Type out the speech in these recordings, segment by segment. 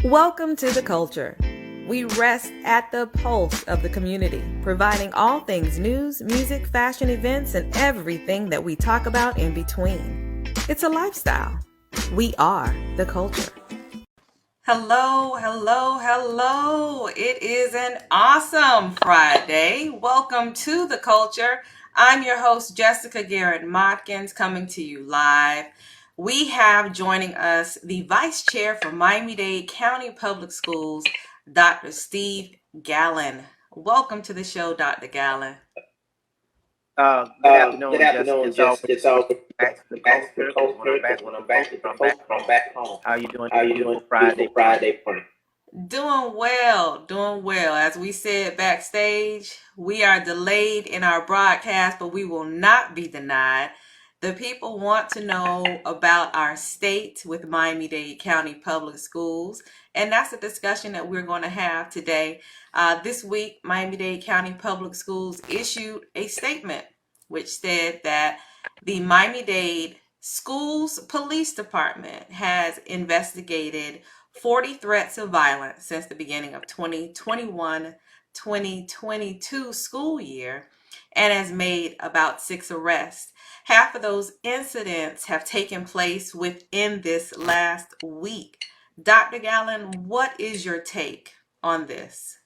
Welcome to The Culture. We rest at the pulse of the community, providing all things news, music, fashion, events, and everything that we talk about in between. It's a lifestyle. We are The Culture. Hello, hello, hello. It is an awesome Friday. Welcome to The Culture. I'm your host, Jessica Garrett-Motkins, coming to you live. We have joining us the Vice Chair for Miami-Dade County Public Schools, Dr. Steve Gallen. Welcome to the show, Dr. Gallen. Good afternoon, Jessica. It's all back to the culture. When I'm back home. How you doing? Beautiful Friday. Doing well. As we said backstage, we are delayed in our broadcast, but we will not be denied. The people want to know about our state with Miami-Dade County Public Schools, and that's a discussion that we're going to have today. This week, Miami-Dade County Public Schools issued a statement which said that the Miami-Dade Schools Police Department has investigated 40 threats of violence since the beginning of 2021-2022 school year and has made about 6 arrests. Half of those incidents have taken place within this last week. Dr. Gallen, what is your take on this?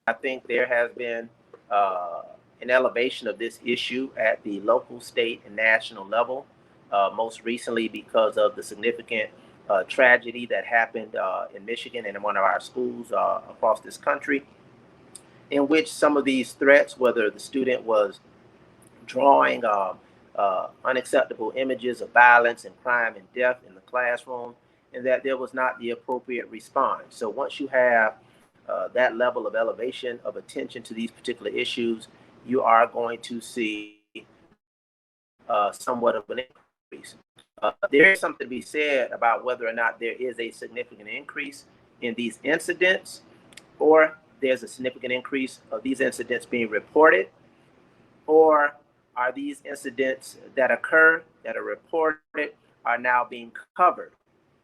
I think there has been an elevation of this issue at the local, state, and national level, most recently because of the significant tragedy that happened in Michigan and in one of our schools across this country, in which some of these threats, whether the student was drawing unacceptable images of violence and crime and death in the classroom, and that there was not the appropriate response. So once you have that level of elevation of attention to these particular issues, you are going to see somewhat of an increase. There is something to be said about whether or not there is a significant increase in these incidents, or there's a significant increase of these incidents being reported, or are these incidents that occur, that are reported, are now being covered.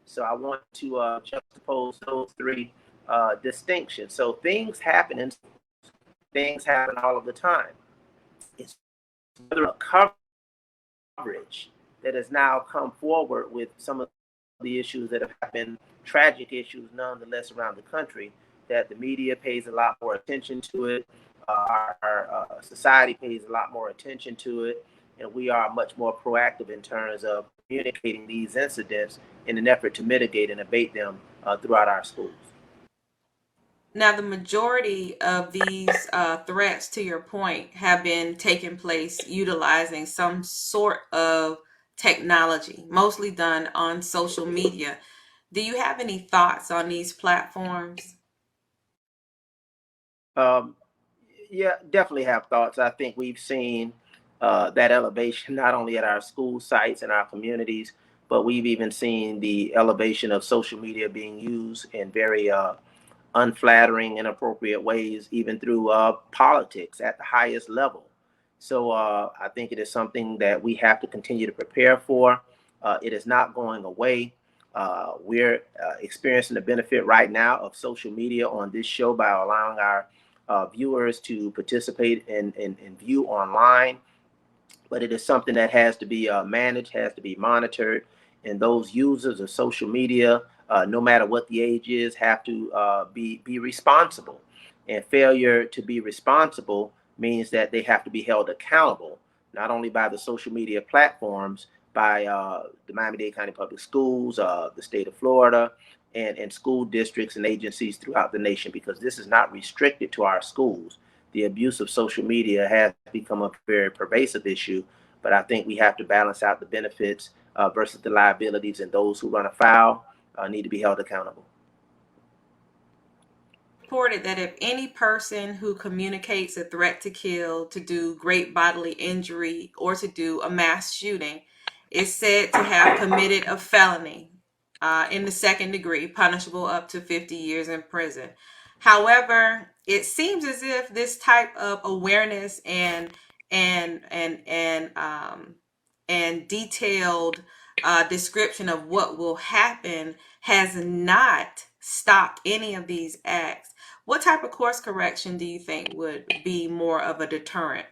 So I want to juxtapose those three distinctions. So things happen, and things happen all of the time. It's whether a coverage that has now come forward with some of the issues that have happened, tragic issues nonetheless around the country, that the media pays a lot more attention to it. Our society pays a lot more attention to it, and we are much more proactive in terms of communicating these incidents in an effort to mitigate and abate them throughout our schools. Now, the majority of these threats, to your point, have been taking place utilizing some sort of technology, mostly done on social media. Do you have any thoughts on these platforms? Yeah, definitely have thoughts. I think we've seen that elevation not only at our school sites and our communities, but we've even seen the elevation of social media being used in very unflattering, inappropriate ways, even through politics at the highest level. So I think it is something that we have to continue to prepare for. It is not going away. We're experiencing the benefit right now of social media on this show by allowing our viewers to participate and view online. But it is something that has to be managed, has to be monitored. And those users of social media, no matter what the age is, have to be responsible. And failure to be responsible means that they have to be held accountable, not only by the social media platforms, by the Miami-Dade County Public Schools, the state of Florida, and school districts and agencies throughout the nation, because this is not restricted to our schools. The abuse of social media has become a very pervasive issue, but I think we have to balance out the benefits versus the liabilities, and those who run afoul need to be held accountable. Reported that if any person who communicates a threat to kill, to do great bodily injury, or to do a mass shooting is said to have committed a felony in the second degree, punishable up to 50 years in prison. However, it seems as if this type of awareness and detailed description of what will happen has not stopped any of these acts. What type of course correction do you think would be more of a deterrent?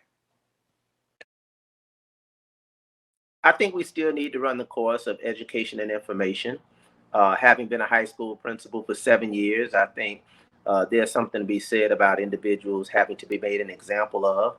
I think we still need to run the course of education and information. Having been a high school principal for 7 years, I think there's something to be said about individuals having to be made an example of,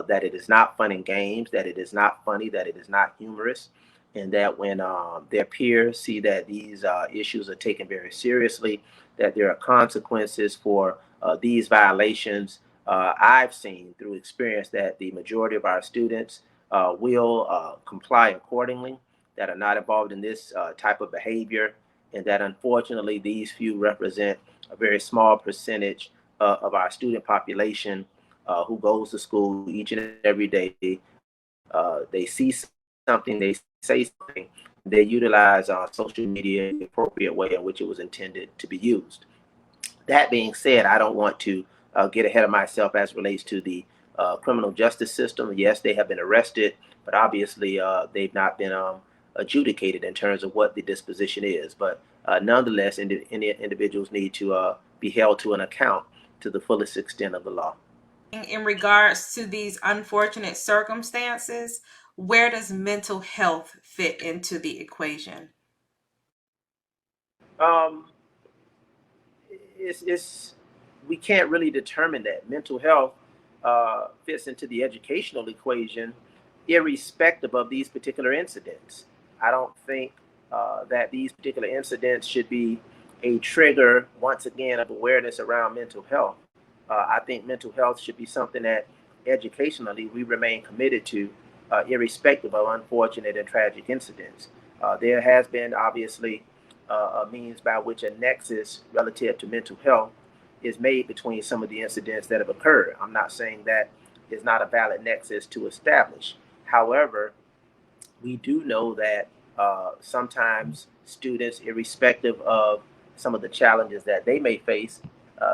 that it is not fun and games, that it is not funny, that it is not humorous, and that when their peers see that these issues are taken very seriously, that there are consequences for these violations. I've seen through experience that the majority of our students will comply accordingly, that are not involved in this type of behavior, and that unfortunately these few represent a very small percentage of our student population who goes to school each and every day. They see something, they say something, they utilize social media in the appropriate way in which it was intended to be used. That being said, I don't want to get ahead of myself as it relates to the criminal justice system. Yes, they have been arrested, but obviously they've not been adjudicated in terms of what the disposition is. But nonetheless, individuals need to be held to an account to the fullest extent of the law. In regards to these unfortunate circumstances, where does mental health fit into the equation? Um, it's we can't really determine that. Mental health fits into the educational equation, irrespective of these particular incidents. I don't think that these particular incidents should be a trigger once again of awareness around mental health. I think mental health should be something that educationally we remain committed to, irrespective of unfortunate and tragic incidents. There has been obviously a means by which a nexus relative to mental health is made between some of the incidents that have occurred. I'm not saying that is not a valid nexus to establish. However, we do know that sometimes students, irrespective of some of the challenges that they may face,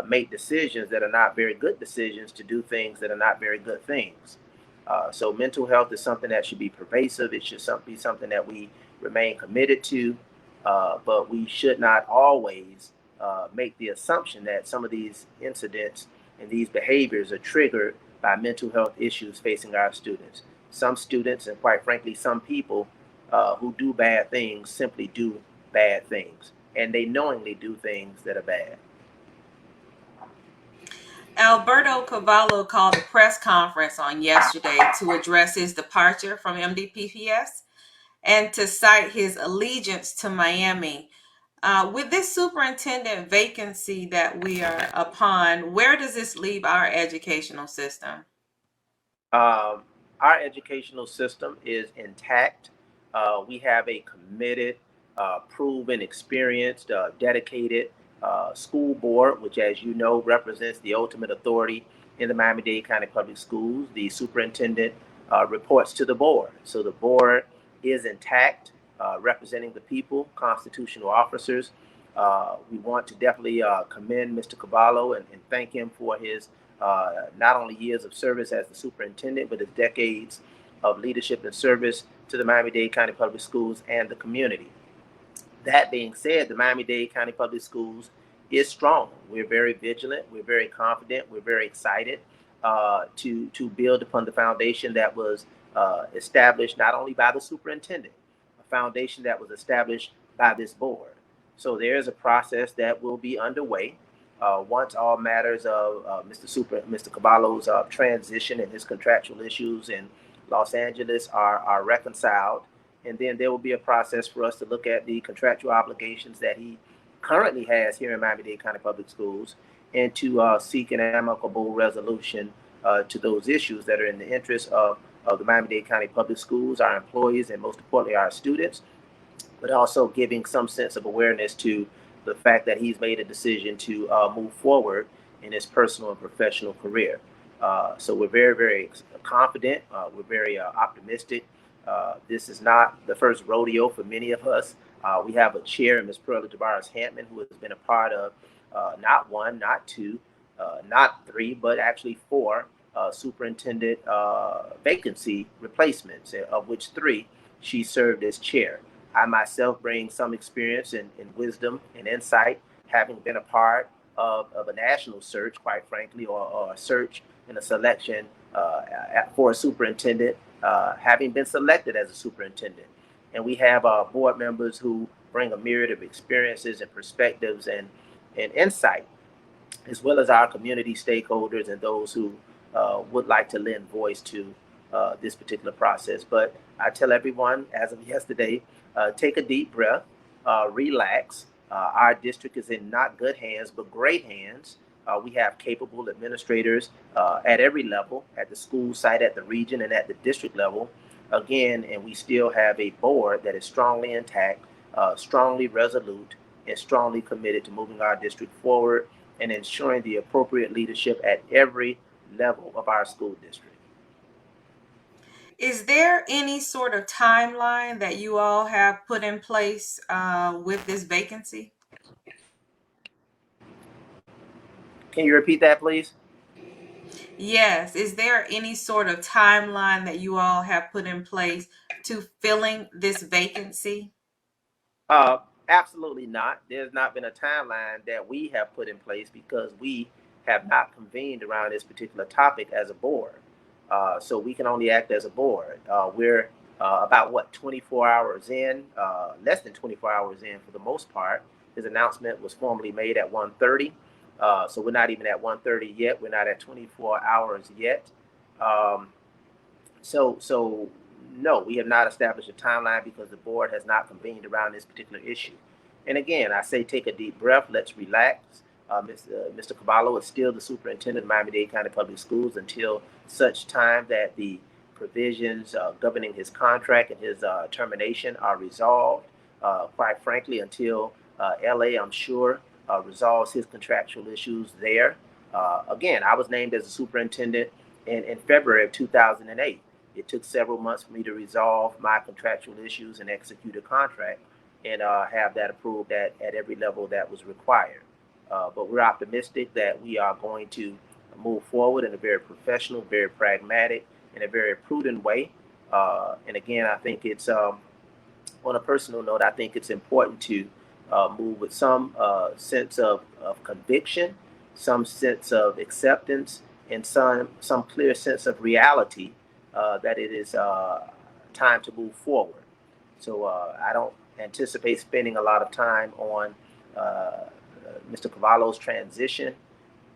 make decisions that are not very good decisions to do things that are not very good things. So mental health is something that should be pervasive. It should be something that we remain committed to, but we should not always make the assumption that some of these incidents and these behaviors are triggered by mental health issues facing our students. Some students, and quite frankly, some people who do bad things simply do bad things, and they knowingly do things that are bad. Alberto Cavallo called a press conference on yesterday to address his departure from MDPPS and to cite his allegiance to Miami. With this superintendent vacancy that we are upon, where does this leave our educational system? Um, our educational system is intact. We have a committed, proven, experienced, dedicated school board, which, as you know, represents the ultimate authority in the Miami-Dade County Public Schools. The superintendent reports to the board. So the board is intact, representing the people, constitutional officers. We want to definitely commend Mr. Caballo and thank him for his not only years of service as the superintendent, but his decades of leadership and service to the Miami-Dade County Public Schools and the community. That being said, the Miami-Dade County Public Schools is strong. We're very vigilant. We're very confident. We're very excited to build upon the foundation that was established not only by the superintendent, a foundation that was established by this board. So there is a process that will be underway once all matters of Mr. Caballo's transition and his contractual issues in Los Angeles are reconciled. And then there will be a process for us to look at the contractual obligations that he currently has here in Miami-Dade County Public Schools and to seek an amicable resolution to those issues that are in the interest of the Miami-Dade County Public Schools, our employees, and most importantly, our students, but also giving some sense of awareness to the fact that he's made a decision to move forward in his personal and professional career. So we're very, very confident. We're very optimistic. This is not the first rodeo for many of us. We have a chair, Ms. Pearla Javaris-Hampton, who has been a part of not one, not two, not three, but actually four superintendent vacancy replacements, of which three she served as chair. I myself bring some experience and wisdom and insight, having been a part of a national search, quite frankly, or a search and a selection for a superintendent, having been selected as a superintendent. And we have board members who bring a myriad of experiences and perspectives and insight, as well as our community stakeholders and those who would like to lend voice to this particular process. But I tell everyone, as of yesterday, take a deep breath, relax. Our district is in not good hands, but great hands. We have capable administrators at every level, at the school site, at the region, and at the district level. Again, and we still have a board that is strongly intact, strongly resolute, and strongly committed to moving our district forward and ensuring the appropriate leadership at every level of our school district. Is there any sort of timeline that you all have put in place with this vacancy? Can you repeat that, please? Yes. Is there any sort of timeline that you all have put in place to filling this vacancy? Uh, Absolutely not. There's not been a timeline that we have put in place because we have not convened around this particular topic as a board. So we can only act as a board. We're about what 24 hours in, less than 24 hours in for the most part. His announcement was formally made at 1:30. So we're not even at 1:30 yet. We're not at 24 hours yet. Um, so no, we have not established a timeline because the board has not convened around this particular issue. And again, I say take a deep breath. Let's relax. Mr. Cavallo is still the superintendent of Miami-Dade County Public Schools until such time that the provisions governing his contract and his termination are resolved. Quite frankly, until LA, I'm sure, resolves his contractual issues there. Again, I was named as a superintendent in February of 2008. It took several months for me to resolve my contractual issues and execute a contract and have that approved at every level that was required. But we're optimistic that we are going to move forward in a very professional, very pragmatic, and a very prudent way. And again, I think it's on a personal note, I think it's important to move with some sense of conviction, some sense of acceptance, and some clear sense of reality that it is time to move forward. So I don't anticipate spending a lot of time on Mr. Cavallo's transition.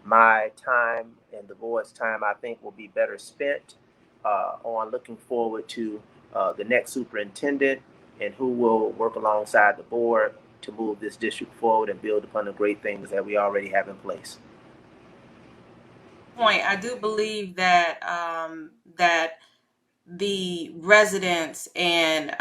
My time and the board's time, I think, will be better spent on looking forward to the next superintendent and who will work alongside the board to move this district forward and build upon the great things that we already have in place. I do believe that that the residents and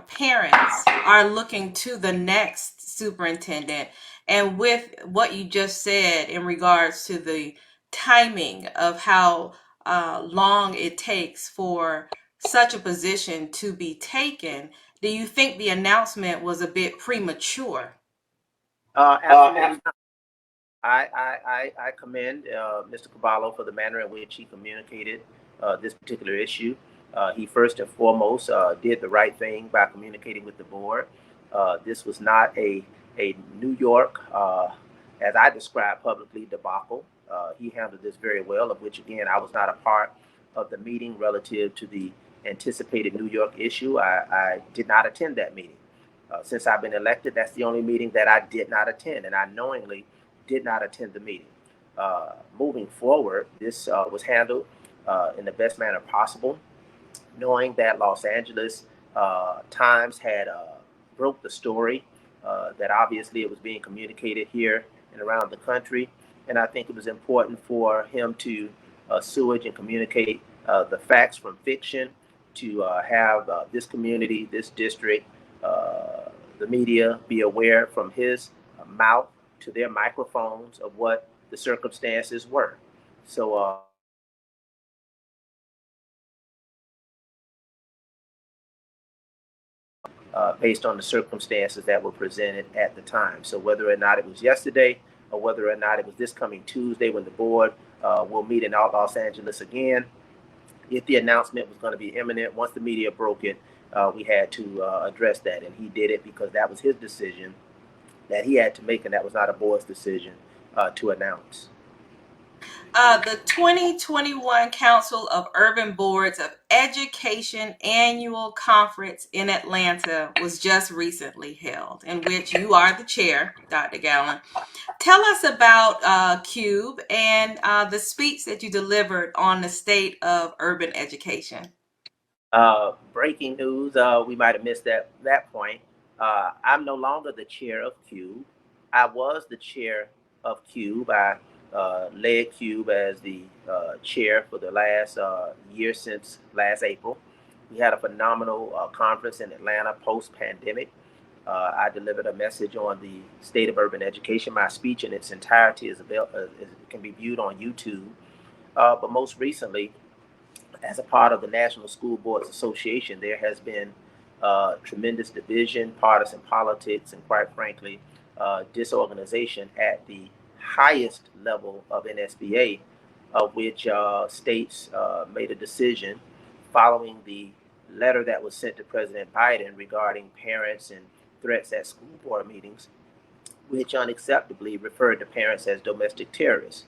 parents are looking to the next superintendent. And with what you just said in regards to the timing of how long it takes for such a position to be taken, do you think the announcement was a bit premature? Absolutely. I commend Mr. Cavallo for the manner in which he communicated this particular issue. He first and foremost did the right thing by communicating with the board. This was not a New York, as I described publicly, debacle. He handled this very well, of which, again, I was not a part of the meeting relative to the anticipated New York issue. I did not attend that meeting. Since I've been elected, that's the only meeting that I did not attend, and I knowingly did not attend the meeting. Moving forward, this was handled in the best manner possible, knowing that Los Angeles Times had broke the story, that obviously it was being communicated here and around the country. And I think it was important for him to sewage and communicate the facts from fiction, to have this community, this district, the media be aware from his mouth to their microphones of what the circumstances were. So based on the circumstances that were presented at the time. So whether or not it was yesterday or whether or not it was this coming Tuesday when the board will meet in Los Angeles again, if the announcement was going to be imminent, once the media broke it, we had to address that. And he did it because that was his decision that he had to make, and that was not a board's decision to announce. The 2021 Council of Urban Boards of Education annual conference in Atlanta was just recently held, in which you are the chair, Dr. Gallen. Tell us about CUBE and the speech that you delivered on the state of urban education. Breaking news, we might have missed that point. I'm no longer the chair of CUBE. I was the chair of CUBE. I led CUBE as the chair for the last year since last April. We had a phenomenal conference in Atlanta post-pandemic. I delivered a message on the state of urban education. My speech in its entirety can be viewed on YouTube. But most recently, as a part of the National School Boards Association, there has been tremendous division, partisan politics, and quite frankly, disorganization at the highest level of NSBA, of which states made a decision following the letter that was sent to President Biden regarding parents and threats at school board meetings, which unacceptably referred to parents as domestic terrorists.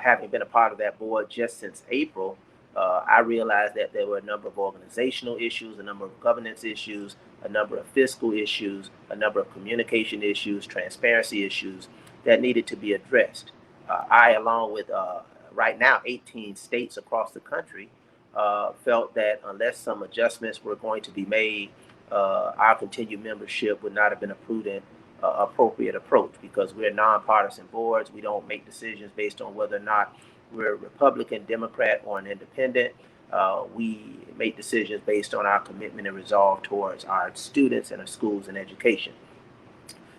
Having been a part of that board just since April, I realized that there were a number of organizational issues, a number of governance issues, a number of fiscal issues, a number of communication issues, transparency issues that needed to be addressed. I, along with right now 18 states across the country, felt that unless some adjustments were going to be made, our continued membership would not have been a prudent, appropriate approach, because we're nonpartisan boards. We don't make decisions based on whether or not we're a Republican, Democrat, or an independent. We make decisions based on our commitment and resolve towards our students and our schools and education.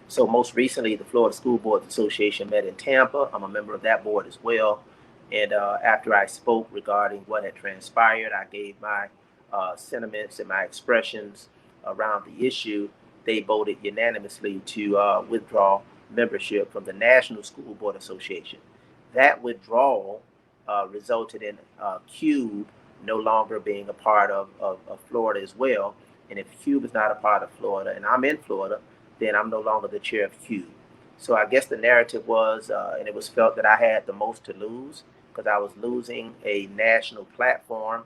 So most recently, the Florida School Boards Association met in Tampa. I'm a member of that board as well. And after I spoke regarding what had transpired, I gave my sentiments and my expressions around the issue. They voted unanimously to withdraw membership from the National School Board Association. That withdrawal resulted in CUBE no longer being a part of Florida as well. And if CUBE is not a part of Florida and I'm in Florida, then I'm no longer the chair of CUBE. So I guess the narrative was, and it was felt that I had the most to lose because I was losing a national platform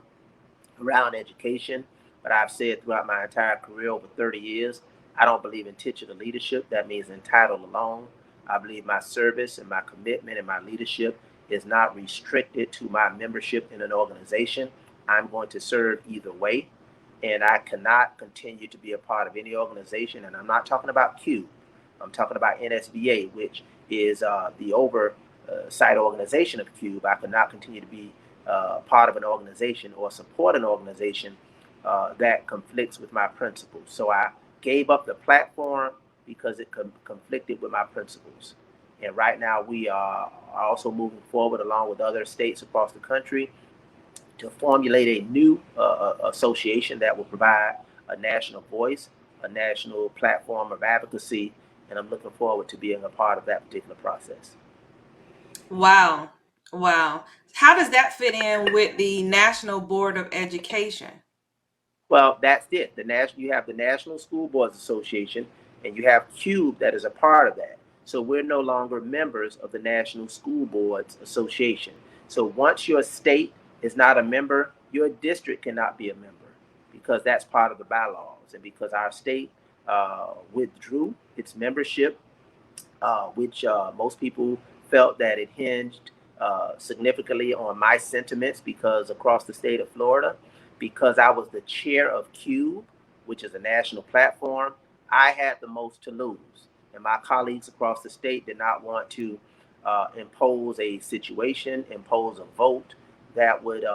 around education. But I've said throughout my entire career, over 30 years, I don't believe in titular leadership. That means entitled alone. I believe my service and my commitment and my leadership is not restricted to my membership in an organization. I'm going to serve either way. And I cannot continue to be a part of any organization. And I'm not talking about CUBE. I'm talking about NSBA, which is the oversight organization of CUBE. I cannot continue to be part of an organization or support an organization that conflicts with my principles. So I gave up the platform because it conflicted with my principles. And right now we are also moving forward along with other states across the country to formulate a new association that will provide a national voice, a national platform of advocacy, and I'm looking forward to being a part of that particular process. Wow. Wow. How does that fit in with the National Board of Education? Well, that's it. You have the National School Boards Association, and you have CUBE that is a part of that. So we're no longer members of the National School Boards Association. So once your state is not a member, your district cannot be a member because that's part of the bylaws. And because our state withdrew its membership, which most people felt that it hinged significantly on my sentiments, because across the state of Florida, because I was the chair of CUBE, which is a national platform, I had the most to lose. And my colleagues across the state did not want to impose a situation, impose a vote that would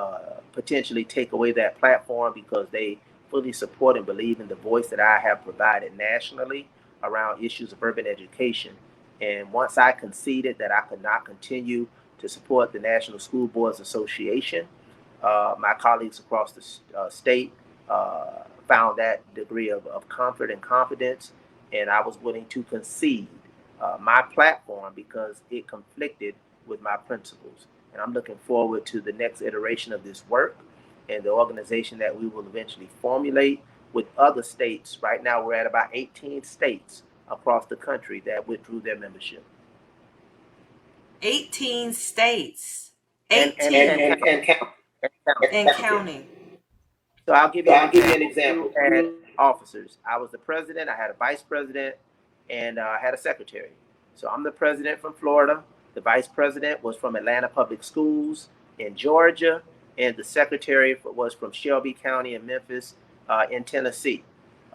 potentially take away that platform, because they fully support and believe in the voice that I have provided nationally around issues of urban education. And once I conceded that I could not continue to support the National School Boards Association, my colleagues across the state found that degree of comfort and confidence, and I was willing to concede my platform because it conflicted with my principles. And I'm looking forward to the next iteration of this work and the organization that we will eventually formulate with other states. Right now, we're at about 18 states across the country that withdrew their membership. 18 states. And 18 and counting. So I'll give you an example. You had officers. I was the president. I had a vice president, and I had a secretary. So I'm the president from Florida. The vice president was from Atlanta Public Schools in Georgia, and the secretary was from Shelby County in Memphis in Tennessee.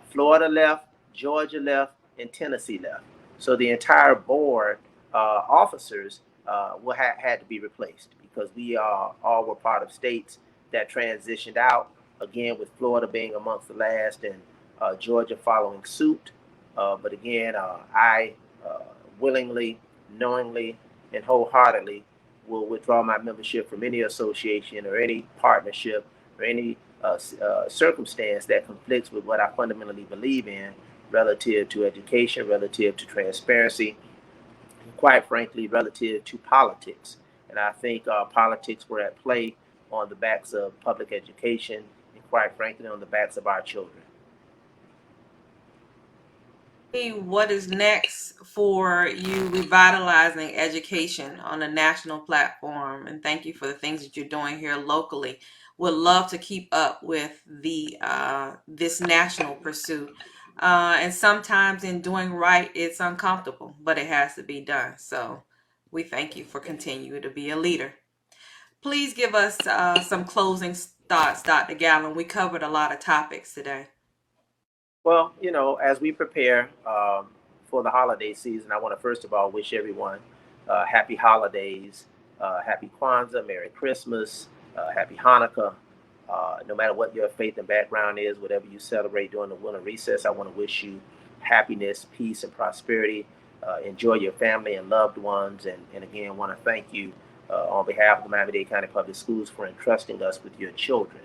Florida left, Georgia left, and Tennessee left. So the entire board officers had to be replaced because we all were part of states that transitioned out. Again, with Florida being amongst the last and Georgia following suit. But again, I willingly, knowingly, and wholeheartedly will withdraw my membership from any association or any partnership or any circumstance that conflicts with what I fundamentally believe in relative to education, relative to transparency, and quite frankly, relative to politics. And I think politics were at play on the backs of public education, quite frankly, on the backs of our children. What is next for you revitalizing education on a national platform? And thank you for the things that you're doing here locally. Would love to keep up with the this national pursuit. And sometimes in doing right, it's uncomfortable, but it has to be done. So we thank you for continuing to be a leader. Please give us some closing thoughts, Dr. Gallen. We covered a lot of topics today. Well, as we prepare for the holiday season, I want to first of all wish everyone happy holidays, happy Kwanzaa, Merry Christmas, happy Hanukkah. No matter what your faith and background is, whatever you celebrate during the winter recess, I want to wish you happiness, peace, and prosperity. Enjoy your family and loved ones. And again, want to thank you on behalf of the Miami-Dade County Public Schools for entrusting us with your children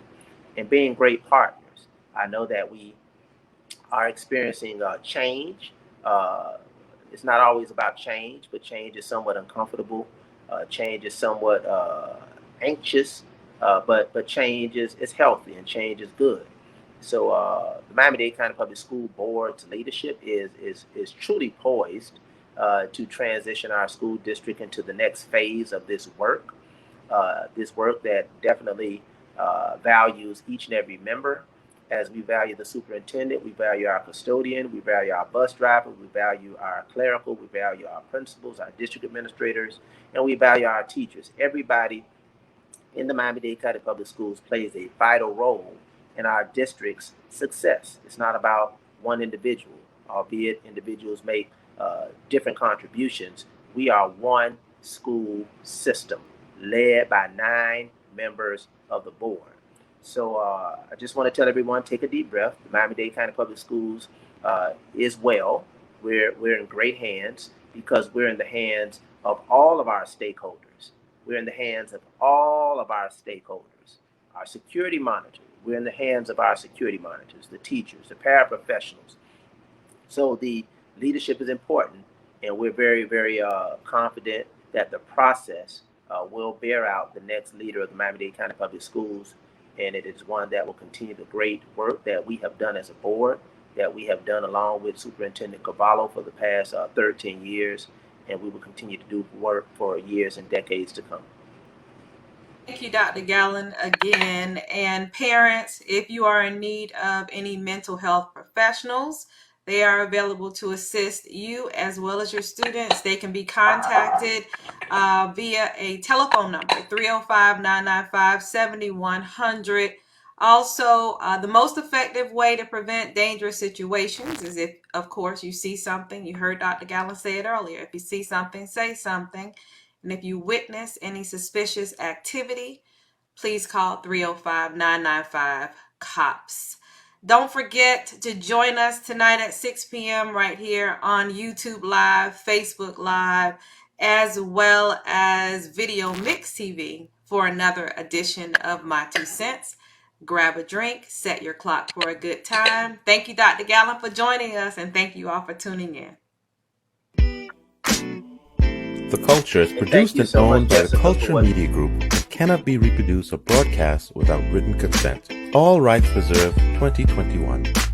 and being great partners. I know that we are experiencing change. It's not always about change, but change is somewhat uncomfortable. Change is somewhat anxious, but change is healthy and change is good. So the Miami-Dade County Public School Board's leadership is truly poised to transition our school district into the next phase of this work that definitely values each and every member. As we value the superintendent, we value our custodian, we value our bus driver, we value our clerical, we value our principals, our district administrators, and we value our teachers. Everybody in the Miami-Dade County Public Schools plays a vital role in our district's success. It's not about one individual, albeit individuals make different contributions. We are one school system led by 9 members of the board. So I just want to tell everyone, take a deep breath. The Miami-Dade County Public Schools is well. We're in great hands because we're in the hands of all of our stakeholders. We're in the hands of all of our stakeholders. Our security monitor, we're in the hands of our security monitors, the teachers, the paraprofessionals. So the leadership is important, and we're very, very confident that the process will bear out the next leader of the Miami-Dade County Public Schools. And it is one that will continue the great work that we have done as a board, that we have done along with Superintendent Cavallo for the past 13 years, and we will continue to do work for years and decades to come. Thank you, Dr. Gallen, again. And parents, if you are in need of any mental health professionals, they are available to assist you as well as your students. They can be contacted via a telephone number, 305-995-7100. Also, the most effective way to prevent dangerous situations is if, of course, you see something. You heard Dr. Gallen say it earlier. If you see something, say something. And if you witness any suspicious activity, please call 305-995-COPS. Don't forget to join us tonight at 6 p.m. right here on YouTube Live, Facebook Live, as well as Video Mix TV for another edition of My Two Cents. Grab a drink, set your clock for a good time. Thank you, Dr. Gallen, for joining us, and thank you all for tuning in. The Culture is produced and owned by the Culture Media Group in cannot be reproduced or broadcast without written consent. All rights reserved 2021.